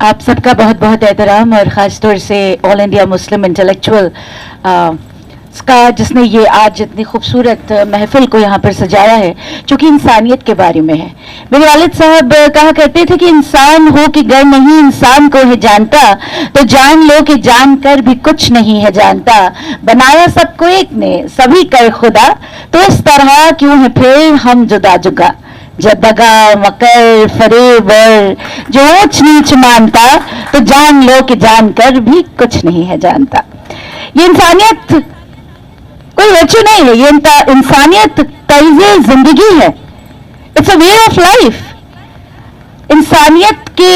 आप सबका बहुत बहुत एहतराम और ख़ास तौर से ऑल इंडिया मुस्लिम इंटेलेक्चुअल का जिसने ये आज इतनी खूबसूरत महफिल को यहाँ पर सजाया है, जो कि इंसानियत के बारे में है। मेरे वालिद साहब कहा करते थे कि इंसान हो कि गर नहीं इंसान को है जानता, तो जान लो कि जान कर भी कुछ नहीं है जानता। बनाया सबको एक ने सभी कर खुदा, तो इस तरह क्यों है फिर हम जुदा जुदा। जब दगा मकर फरेब और जो ऊंच नीच मानता, तो जान लो कि जानकर भी कुछ नहीं है जानता। ये इंसानियत कोई वर्च्यू नहीं है, ये इंसानियत तर्ज़े जिंदगी है। It's a way of life. इंसानियत के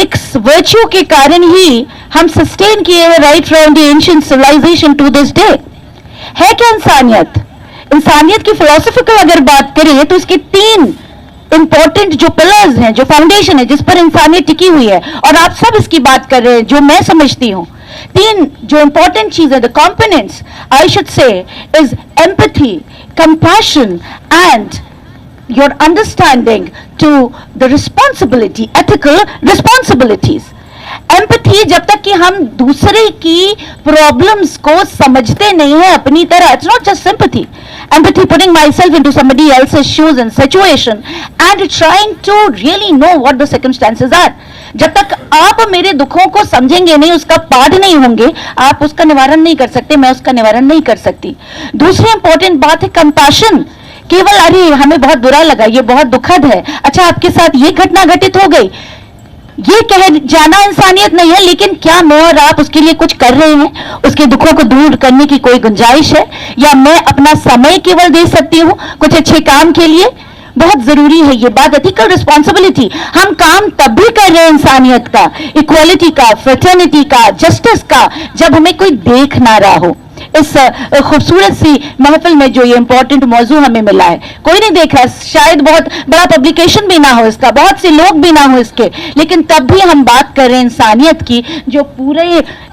एक वर्च्यू के कारण ही हम सस्टेन किए हैं right from the ancient civilization to this day. है क्या इंसानियत? इंसानियत की फिलोसफिकल अगर बात करें तो इसके तीन इंपॉर्टेंट जो पिलर्स हैं, जो फाउंडेशन है जिस पर इंसानियत टिकी हुई है, और आप सब इसकी बात कर रहे हैं, जो मैं समझती हूं तीन जो इंपॉर्टेंट चीजें, the components I should say is empathy, compassion and your understanding to the responsibility, ethical responsibilities. Empathy, जब तक कि हम दूसरे की प्रॉब्लम्स को समझते नहीं हैं अपनी तरह, it's not just sympathy, empathy, putting myself into somebody else's shoes and situation and trying to really know what the circumstances are. जब तक आप मेरे दुखों को समझेंगे नहीं, उसका पार्ट नहीं होंगे, आप उसका निवारण नहीं कर सकते, मैं उसका निवारण नहीं कर सकती। दूसरी इंपॉर्टेंट बात है कंपैशन। केवल अरे हमें बहुत बुरा लगा, ये बहुत दुखद है, अच्छा आपके साथ ये घटना घटित हो गई, ये कह जाना इंसानियत नहीं है। लेकिन क्या मैं और आप उसके लिए कुछ कर रहे हैं? उसके दुखों को दूर करने की कोई गुंजाइश है? या मैं अपना समय केवल दे सकती हूं कुछ अच्छे काम के लिए? बहुत जरूरी है ये बात, एथिकल रिस्पॉन्सिबिलिटी। हम काम तब भी कर रहे हैं इंसानियत का, इक्वालिटी का, फ्रेटर्निटी का, जस्टिस का, जब हमें कोई देख ना रहा हो। इस खूबसूरत सी महफिल में जो ये इंपॉर्टेंट मौजू हमें मिला है, कोई नहीं देख रहा, शायद बहुत बड़ा पब्लिकेशन भी ना हो इसका, बहुत से लोग भी ना हो इसके, लेकिन तब भी हम बात कर रहे हैं इंसानियत की, जो पूरे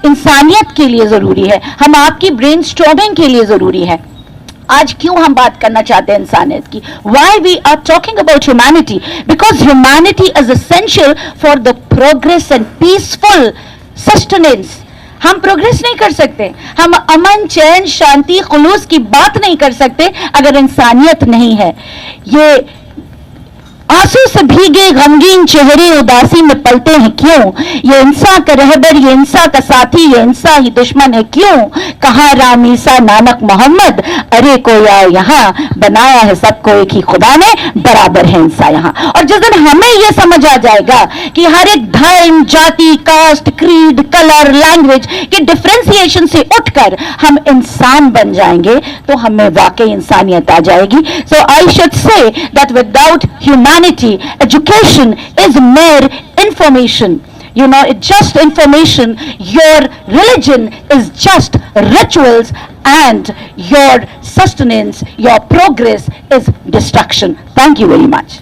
इंसानियत के लिए जरूरी है, हम आपकी ब्रेनस्टॉर्मिंग के लिए जरूरी है। आज क्यों हम बात करना चाहते हैं इंसानियत की? Why we are talking about humanity? Because humanity is essential for the progress and peaceful sustenance. हम प्रोग्रेस नहीं कर सकते, हम अमन, चैन, शांति, खुलूस की बात नहीं कर सकते अगर इंसानियत नहीं है। ये आंसू से भीगे गमगीन चेहरे उदासी में पलते हैं क्यों? ये इंसान का रहबर, ये इंसान का साथी, ये इंसान ही दुश्मन है क्यों? कहा राम, ईसा, नानक, मोहम्मद, अरे कोई आए यहाँ, बनाया है सबको एक ही खुदा ने, बराबर है इंसान यहाँ। और जिस दिन हमें ये समझ आ जाएगा कि हर एक धर्म, जाति, कास्ट, क्रीड, कलर, लैंग्वेज के डिफरेंशिएशन से उठकर हम इंसान बन जाएंगे, तो हमें वाकई इंसानियत आ जाएगी। So I should say that without humanity, education is mere information. You know, it's just information. Your religion is just rituals, and your sustenance, your progress is destruction. Thank you very much.